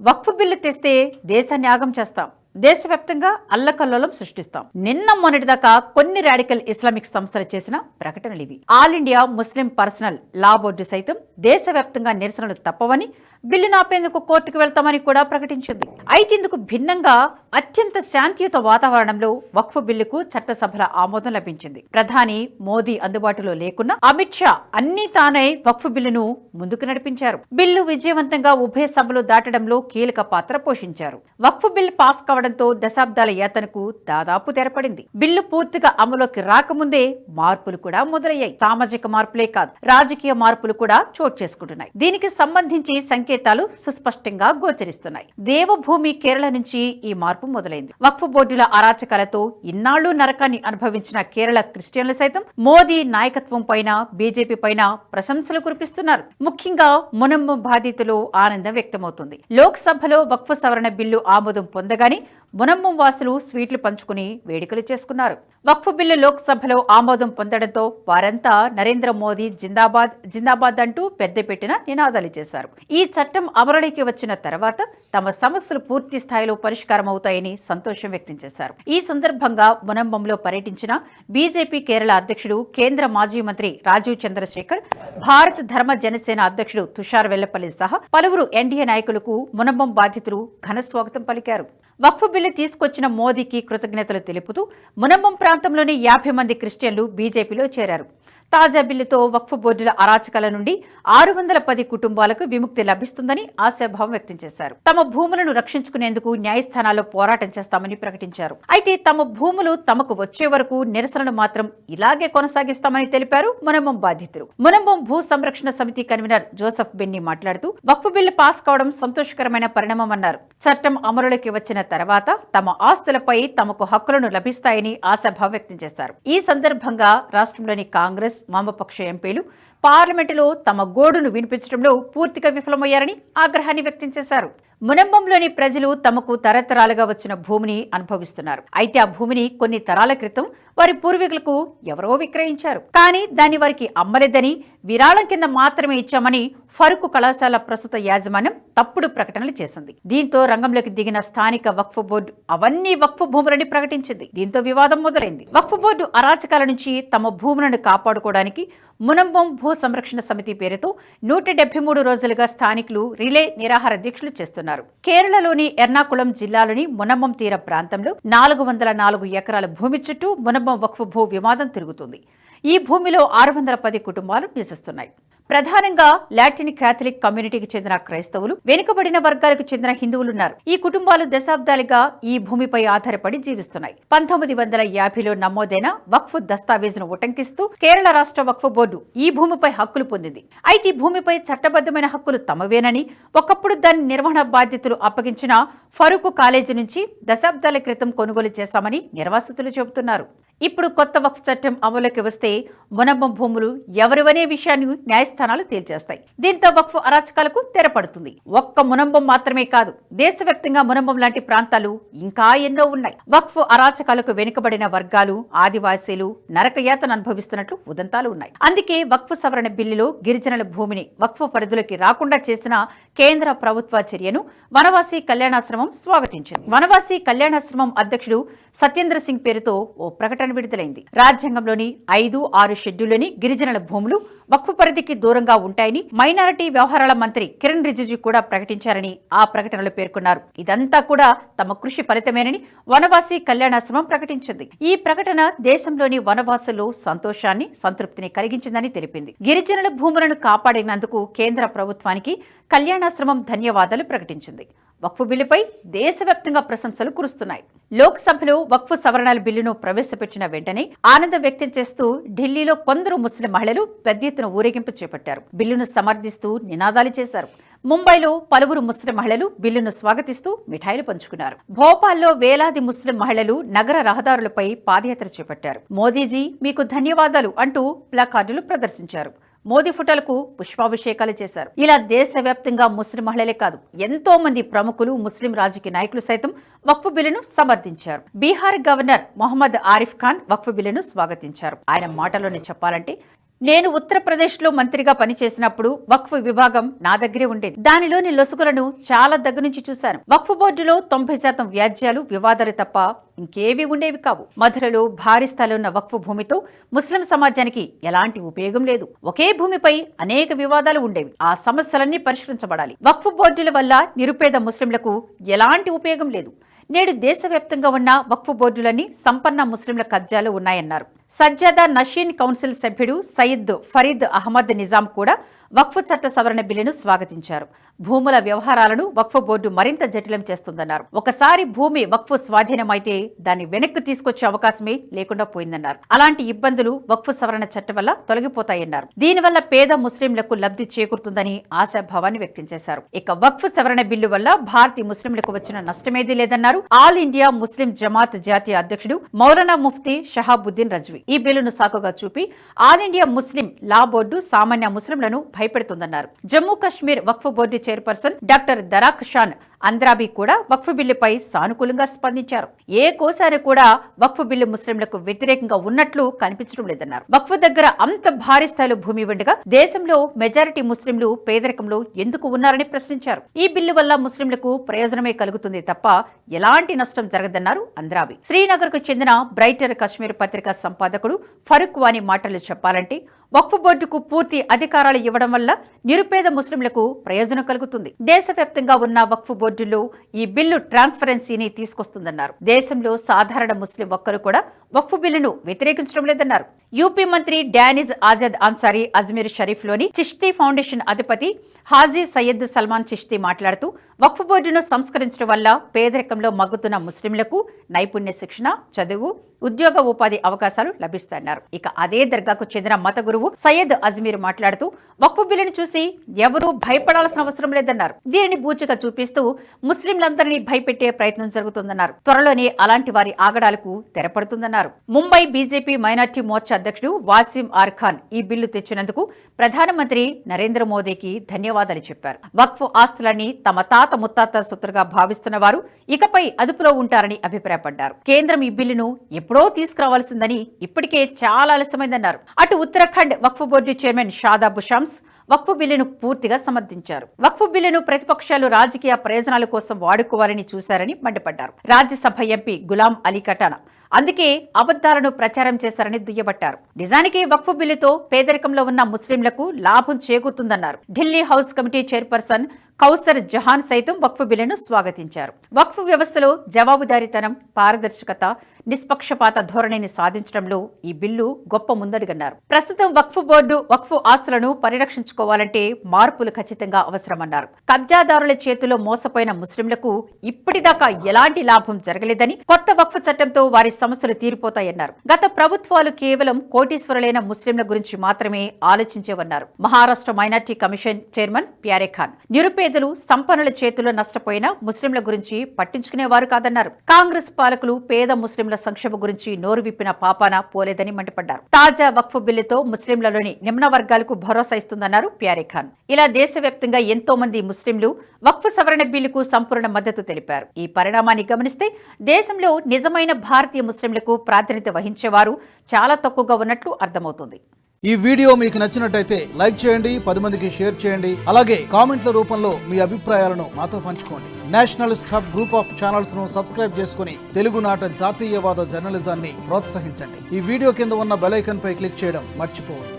వక్ఫ్ bill తెస్తే దేశాన్ని ఆగం చేస్తాం, దేశవ్యాప్తంగా అల్లకల్లోలం సృష్టిస్తాం. నిన్న మొన్నటిదాకా కొన్ని రాడికల్ ఇస్లామిక్ సంస్థలు చేసిన ప్రకటనలు ఇవి. ఆల్ ఇండియా ముస్లిం పర్సనల్ లా బోర్డు సైతం దేశవ్యాప్తంగా నిరసనలు తప్పవని, బిల్లును ఆపేందుకు కోర్టుకు వెళ్తామని కూడా ప్రకటించింది. అయితే ఇందుకు భిన్నంగా అత్యంత శాంతియుత వాతావరణంలో వక్ఫ్ బిల్లుకు చట్టసభల ఆమోదం లభించింది. ప్రధాని మోదీ అందుబాటులో లేకున్నా అమిత్ షా అన్ని తానే వక్ఫ్ బిల్లును ముందుకు నడిపించారు. బిల్లు విజయవంతంగా ఉభయ సభలు దాటడంలో కీలక పాత్ర పోషించారు. వక్ఫ్ బిల్ పాస్ కావడంతో దశాబ్దాల యాతనకు దాదాపు తెరపడింది. బిల్లు పూర్తిగా అమలులోకి రాకముందే మార్పులు కూడా మొదలయ్యాయి. సామాజిక మార్పులే కాదు, రాజకీయ మార్పులు కూడా చోటు చేసుకుంటున్నాయి. దీనికి సంబంధించి సంకేతాలు సుస్పష్టంగా గోచరిస్తున్నాయి. దేవభూమి కేరళ నుంచి ఈ మార్పు మొదలైంది. వక్ఫ్ బోర్డుల అరాచకాలతో ఇన్నాళ్లు నరకాన్ని అనుభవించిన కేరళ క్రిస్టియన్లు సైతం మోదీ నాయకత్వం పైన, బీజేపీ పైన ప్రశంసలు కురిపిస్తున్నారు. ముఖ్యంగా మునమ్మం బాధితులు ఆనందం వ్యక్తమవుతుంది. లోక్సభలో వక్ఫ్ సవరణ బిల్లు ఆమోదం పొందగానే మునమ్మం వాసులు స్వీట్లు పంచుకుని వేడుకలు చేసుకున్నారు. వక్ఫ్ బిల్లు లోక్సభలో ఆమోదం పొందడంతో వారంతా నరేంద్ర మోదీ జిందాబాద్ జిందాబాద్ అంటూ పెద్దపెట్టిన నినాదాలు చేశారు. ఈ చట్టం అమలులోకి వచ్చిన తర్వాత తమ సమస్యలు పూర్తి స్థాయిలో పరిష్కారం అవుతాయని సంతోషం వ్యక్తం చేశారు. ఈ సందర్భంగా మునమ్మంలో పర్యటించిన బీజేపీ కేరళ అధ్యక్షుడు, కేంద్ర మాజీ మంత్రి రాజీవ్ చంద్రశేఖర్, భారత్ ధర్మ జనసేన అధ్యక్షుడు తుషార్ వెల్లపల్లి సహా పలువురు ఎన్డీఏ నాయకులకు మునమ్మం బాధితులు ఘన స్వాగతం పలికారు. వక్ఫ్ బిల్లు తీసుకొచ్చిన మోదీకి కృతజ్ఞతలు తెలుపుతూ మునమ్మం ప్రాంతంలోని 50 మంది క్రిస్టియన్లు బీజేపీలో చేరారు. తాజా బిల్లుతో వక్ఫ్ బోర్డుల అరాచకాల నుండి 610 కుటుంబాలకు విముక్తి లభిస్తుందని ఆశాభావం వ్యక్తం చేశారు. తమ భూములను రక్షించుకునేందుకు న్యాయస్థానాల్లో పోరాటం చేస్తామని ప్రకటించారు. అయితే తమ భూములు తమకు వచ్చే వరకు నిరసనలు మాత్రం ఇలాగే కొనసాగిస్తామని తెలిపారు మునమ్మం బాధితులు. మునమ్మం భూ సంరక్షణ సమితి కన్వీనర్ జోసెఫ్ బెన్నీ మాట్లాడుతూ వక్ఫ్ బిల్లు పాస్ కావడం సంతోషకరమైన పరిణామమన్నారు. చట్టం అమలులోకి వచ్చిన తర్వాత తమ ఆస్తులపై తమకు హక్కులను లభిస్తాయని ఆశాభావం వ్యక్తం చేశారు. ఈ సందర్భంగా రాష్ట్రంలోని కాంగ్రెస్, వామపక్ష ఎంపీలు పార్లమెంటులో తమ గోడును వినిపించడంలో పూర్తిగా విఫలమయ్యారని ఆగ్రహాన్ని వ్యక్తం చేశారు. మునమ్మంలోని ప్రజలు తమకు తరతరాలుగా వచ్చిన భూమిని అనుభవిస్తున్నారు. అయితే ఆ భూమిని కొన్ని తరాల క్రితం వారి పూర్వీకులకు ఎవరో విక్రయించారు. కానీ దాన్ని వారికి అమ్మలేదని, విరాళం కింద మాత్రమే ఇచ్చామని ఫరూక్ కళాశాల ప్రస్తుత యాజమాన్యం తప్పుడు ప్రకటనలు చేసింది. దీంతో రంగంలోకి దిగిన స్థానిక వక్ఫ్ బోర్డు అవన్నీ వక్ఫ్ భూములని ప్రకటించింది. దీంతో వివాదం మొదలైంది. వక్ఫ్ బోర్డు అరాచకాల నుంచి తమ భూములను కాపాడుకోవడానికి మునమ్మం భూ సంరక్షణ సమితి పేరుతో 173 రోజులుగా స్థానికులు రిలే నిరాహార దీక్షలు చేస్తున్నారు. కేరళలోని ఎర్నాకుళం జిల్లాలోని మునమ్మం తీర ప్రాంతంలో 404 ఎకరాల భూమి చుట్టూ మునమ్మం వక్ఫ్ భూ వివాదం తిరుగుతుంది. ఈ భూమిలో 610 కుటుంబాలు నివసిస్తున్నాయి. ప్రధానంగా లాటిన్ క్యాథలిక్ కమ్యూనిటీకి చెందిన క్రైస్తవులు, వెనుకబడిన వర్గాలకు చెందిన హిందువులున్నారు. ఈ కుటుంబాలు దశాబ్దాలుగా ఈ భూమిపై ఆధారపడి జీవిస్తున్నాయి. 1950లో నమోదైన వక్ఫ్ దస్తావేజును ఉటంకిస్తూ కేరళ రాష్ట్ర వక్ఫ్ బోర్డు ఈ భూమిపై హక్కులు పొందింది. అయితే ఈ భూమిపై చట్టబద్ధమైన హక్కులు తమవేనని, ఒకప్పుడు దాని నిర్వహణ బాధ్యతలు అప్పగించిన ఫరూక్ కాలేజీ నుంచి దశాబ్దాల క్రితం కొనుగోలు చేశామని నిర్వాసితులు చెబుతున్నారు. ఇప్పుడు కొత్త వక్ఫ్ చట్టం అమలులోకి వస్తే మునమ్మం భూములు ఎవరివనే విషయాన్ని న్యాయస్థానాలు తేల్చేస్తాయి. దీంతో వక్ఫ్ అరాచకాలకు తెరపడుతుంది. ఒక్క మునమ్మం మాత్రమే కాదు, దేశవ్యాప్తంగా మునమ్మం లాంటి ప్రాంతాలు ఇంకా ఎన్నో ఉన్నాయి. వక్ఫ్ అరాచకాలకు వెనుకబడిన వర్గాలు, ఆదివాసీలు నరకయాతన అనుభవిస్తున్నట్లు ఉదంతాలు ఉన్నాయి. అందుకే వక్ఫ్ సవరణ బిల్లులో గిరిజనుల భూమిని వక్ఫ్ పరిధిలోకి రాకుండా చేసిన కేంద్ర ప్రభుత్వ చర్యను వనవాసి కళ్యాణాశ్రమం స్వాగతించింది. వనవాసి కళ్యాణాశ్రమం అధ్యక్షుడు సత్యేంద్ర సింగ్ పేరుతో ఓ ప్రకటన విడుదలైంది. రాజ్యాంగంలోని 5, 6 షెడ్యూల్లోని గిరిజనుల భూములు వక్ఫ్ పరిధికి దూరంగా ఉంటాయని మైనారిటీ వ్యవహారాల మంత్రి కిరణ్ రిజిజు కూడా ప్రకటించారని ఆ ప్రకటనలో పేర్కొన్నారు. ఇదంతా కూడా తమ కృషి ఫలితమేనని వనవాసి కళ్యాణాశ్రమం ప్రకటించింది. ఈ ప్రకటన దేశంలోని వనవాసుల్లో సంతోషాన్ని, సంతృప్తిని కలిగించిందని తెలిపింది. గిరిజనుల భూములను కాపాడినందుకు కేంద్ర ప్రభుత్వానికి కళ్యాణాశ్రమం ధన్యవాదాలు ప్రకటించింది. వక్ఫ్ బిల్లుపై దేశవ్యాప్తంగా ప్రశంసలు కురుస్తున్నాయి. లోక్సభలో వక్ఫ్ సవరణల బిల్లును ప్రవేశపెట్టిన వెంటనే ఆనందం వ్యక్తం చేస్తూ ఢిల్లీలో కొందరు ముస్లిం మహిళలు పెద్ద ఎత్తున ఊరేగింపు చేపట్టారు. బిల్లును సమర్థిస్తూ నినాదాలు చేశారు. ముంబైలో పలువురు ముస్లిం మహిళలు బిల్లును స్వాగతిస్తూ మిఠాయిలు పంచుకున్నారు. భోపాల్లో వేలాది ముస్లిం మహిళలు నగర రహదారులపై పాదయాత్ర చేపట్టారు. మోదీజీ మీకు ధన్యవాదాలు అంటూ ప్లకార్డులు ప్రదర్శించారు. మోదీ ఫోటోలకు పుష్పాభిషేకాలు చేశారు. ఇలా దేశవ్యాప్తంగా ముస్లిం మహిళలే కాదు, ఎంతో మంది ప్రముఖులు, ముస్లిం రాజకీయ నాయకులు సైతం వక్ఫ్ బిల్లును సమర్థించారు. బీహార్ గవర్నర్ మొహమ్మద్ ఆరిఫ్ ఖాన్ వక్ఫ్ బిల్లును స్వాగతించారు. ఆయన మాటలోనే చెప్పాలంటే నేను ఉత్తరప్రదేశ్లో మంత్రిగా పనిచేసినప్పుడు వక్ఫ్ విభాగం నా దగ్గరే ఉండేది. దానిలోని లొసుగులను చాలా దగ్గర నుంచి చూశాను. వక్ఫ్ బోర్డులో 90% వ్యాజ్యాలు, వివాదాలు తప్ప ఇంకేవి ఉండేవి కావు. మధురలో భారీ స్థాయిలో ఉన్న వక్ఫ్ భూమితో ముస్లిం సమాజానికి ఎలాంటి ఉపయోగం లేదు. ఒకే భూమిపై అనేక వివాదాలు ఉండేవి. ఆ సమస్యలన్నీ పరిష్కరించబడాలి. వక్ఫ్ బోర్డుల వల్ల నిరుపేద ముస్లింలకు ఎలాంటి ఉపయోగం లేదు. నేడు దేశవ్యాప్తంగా ఉన్న వక్ఫ్ బోర్డులన్నీ సంపన్న ముస్లింల కబ్జాలో ఉన్నాయన్నారు. సజ్జాదా నషీన్ కౌన్సిల్ సభ్యుడు సయీద్ ఫరీద్ అహ్మద్ నిజాం కూడా వక్ఫ్ చట్ట సవరణ బిల్లును స్వాగతించారు. భూముల వ్యవహారాలను వక్ఫ్ బోర్డు మరింత జటిలం చేస్తుందన్నారు. ఒకసారి భూమి వక్ఫ్ స్వాధీనమైతే దాన్ని వెనక్కి తీసుకొచ్చే అవకాశమే లేకుండా పోయిందన్నారు. అలాంటి ఇబ్బందులు వక్ఫ్ సవరణ చట్టం వల్ల తొలగిపోతాయన్నారు. దీనివల్ల పేద ముస్లింలకు లబ్ధి చేకూరుతుందని ఆశాభావాన్ని వ్యక్తం చేశారు. ఇక వక్ఫ్ సవరణ బిల్లు వల్ల భారతీయ ముస్లింలకు వచ్చిన నష్టమేదీ లేదన్నారు. ఆల్ ఇండియా ముస్లిం జమాత్ జాతీయ అధ్యక్షుడు మౌలానా ముఫ్తీ షహాబుద్దీన్ రజ్వీ ఈ బిల్లును సాకుగా చూపి ఆల్ ఇండియా ముస్లిం లా బోర్డు సామాన్య ముస్లింలను భయపెడుతుందన్నారు. జమ్మూ కశ్మీర్ వక్ఫ్ board chairperson doctor దరాక్ Shan Andrabi కూడా వక్ఫ్ బిల్లుపై సానుకూలంగా స్పందించారు. ఏ కోసారి కూడా వక్ఫ్ బిల్లు ముస్లింలకు వ్యతిరేకంగా ఉన్నట్లు కనిపించడం లేదన్నారు. వక్ఫ్ దగ్గర అంత భారీ స్థాయిలో భూమి ఉండగా దేశంలో మెజారిటీ ముస్లింలు పేదరికంలో ఎందుకు ఉన్నారని ప్రశ్నించారు. ఈ బిల్లు వల్ల ముస్లింలకు ప్రయోజనమే కలుగుతుంది తప్ప ఎలాంటి నష్టం జరగదన్నారు అంద్రాబీ. శ్రీనగర్ కు చెందిన బ్రైటర్ కశ్మీర్ పత్రికా సంపాదకుడు ఫరూక్ వానీ మాటలు చెప్పాలంటే వక్ఫ్ బోర్డుకు పూర్తి అధికారాలు ఇవ్వడం వల్ల నిరుపేద ముస్లింలకు ప్రయోజనం కలుగుతుంది. దేశవ్యాప్తంగా ఉన్న వక్ఫ్ బోర్డులో ఈ బిల్లు ట్రాన్స్పరెన్సీని తీసుకొస్తుందన్నారు. దేశంలో సాధారణ ముస్లిం ఒక్కరు కూడా వక్ఫ్ బిల్లును వ్యతిరేకించడం లేదన్నారు. యూపీ మంత్రి డానిజ్ ఆజాద్ అన్సారీ అజ్మీర్ షరీఫ్ లోని చిష్తీ ఫౌండేషన్ అధిపతి హాజీ సయ్యద్ సల్మాన్ చిష్తీ మాట్లాడుతూ వక్ఫ్ బోర్డును సంస్కరించడం వల్ల పేదరికంలో మగ్గుతున్న ముస్లింలకు నైపుణ్య శిక్షణ, చదువు, ఉద్యోగ ఉపాధి అవకాశాలు లభిస్తాయన్నారు. ఇక అదే దర్గాకు చెందిన మత గురువు సయ్యద్ అజ్మీర్ మాట్లాడుతూ వక్ఫ్ బిల్లును చూసి ఎవరూ భయపడాల్సిన అవసరం లేదన్నారు. దీనిని బూచిగా చూపిస్తూ ముస్లింలందరినీ భయపెట్టే ప్రయత్నం జరుగుతుందన్నారు. త్వరలోనే అలాంటి వారి ఆగడాలకు తెరపడుతుందన్నారు. ముంబై బీజేపీ మైనార్టీ మోర్చా అధ్యక్షుడు వాసిం ఆర్ ఖాన్ ఈ బిల్లు తెచ్చినందుకు ప్రధానమంత్రి నరేంద్ర మోదీకి ధన్యవాదాలు చెప్పారు. వక్ఫ్ ఆస్తులన్నీ తమ తాత ముత్తాత సొత్తుగా భావిస్తున్న వారు ఇకపై అదుపులో ఉంటారని అభిప్రాయపడ్డారు. కేంద్రం ఈ బిల్లును ఎప్పుడో తీసుకురావాల్సిందని ఇప్పటికే చాలా ఆలస్యమైందన్నారు. అటు ఉత్తరాఖండ్ వక్ఫ్ బోర్డు చైర్మన్ షాదాబ్ షమ్స్ వక్ఫ్ బిల్లును పూర్తిగా సమర్థించారు. వక్ఫ్ బిల్లును ప్రతిపక్షాలు రాజకీయ ప్రయోజనాల కోసం వాడుకోవాలని చూశారని మండిపడ్డారు. రాజ్యసభ ఎంపీ గులాం అలీ కటానా అందుకే అబద్దాలను ప్రచారం చేశారని దుయ్యబట్టారు. నిజానికి వక్ఫ్ బిల్లుతో పేదరికంలో ఉన్న ముస్లింలకు లాభం చేకూరుతుందన్నారు. Delhi house committee chairperson Kausar Jahan సైతం వక్ఫ్ బిల్లును స్వాగతించారు. వక్ఫ్ వ్యవస్థలో జవాబుదారీతనం, పారదర్శకత, నిష్పక్షపాత ధోరణిని సాధించడంలో ఈ బిల్లు గొప్ప ముందడుగన్నారు. ప్రస్తుతం వక్ఫ్ బోర్డు వక్ఫ్ ఆస్తులను పరిరక్షించుకోవాలంటే మార్పులు ఖచ్చితంగా అవసరమన్నారు. కబ్జాదారుల చేతిలో మోసపోయిన ముస్లింలకు ఇప్పటిదాకా ఎలాంటి లాభం జరగలేదని, కొత్త వక్ఫ్ చట్టంతో వారి సమస్యలు తీరిపోతాయన్నారు. గత ప్రభుత్వాలు కేవలం కోటీశ్వరులైన ముస్లింల గురించి మాత్రమే ఆలోచించేవన్నారు. Maharashtra minority commission chairman Pyare Khan నిరుపేదలు, సంపన్నుల చేతుల్లో నష్టపోయిన ముస్లింల గురించి పట్టించుకునేవారు కాదన్నారు. కాంగ్రెస్ పాలకులు పేద ముస్లింల సంక్షేమ గురించి నోరు విప్పిన పాపాన పోలేదని మండిపడ్డారు. తాజా వక్ఫ్ బిల్లుతో ముస్లింలలోని నిమ్న వర్గాలకు భరోసా ఇస్తుందన్నారు ప్యారే ఖాన్. ఇలా దేశవ్యాప్తంగా ఎంతో మంది ముస్లింలు వక్ఫ్ సవరణ బిల్లుకు సంపూర్ణ మద్దతు తెలిపారు. ఈ పరిణామాన్ని గమనిస్తే దేశంలో నిజమైన భారతీయ ముస్లింలకు ప్రాధాన్యత వహించేవారు చాలా తక్కువగా ఉన్నట్లు అర్థమవుతుంది. ఈ వీడియో మీకు నచ్చినట్టయితే లైక్ చేయండి, 10 మందికి షేర్ చేయండి. అలాగే కామెంట్ల రూపంలో మీ అభిప్రాయాలను మాతో పంచుకోండి. Nationalist hub group of channels ను సబ్స్క్రైబ్ చేసుకుని తెలుగునాట జాతీయవాద జర్నలిజాన్ని ప్రోత్సహించండి. ఈ వీడియో కింద ఉన్న బెల్ ఐకాన్ పై క్లిక్ చేయడం మర్చిపోవద్దు.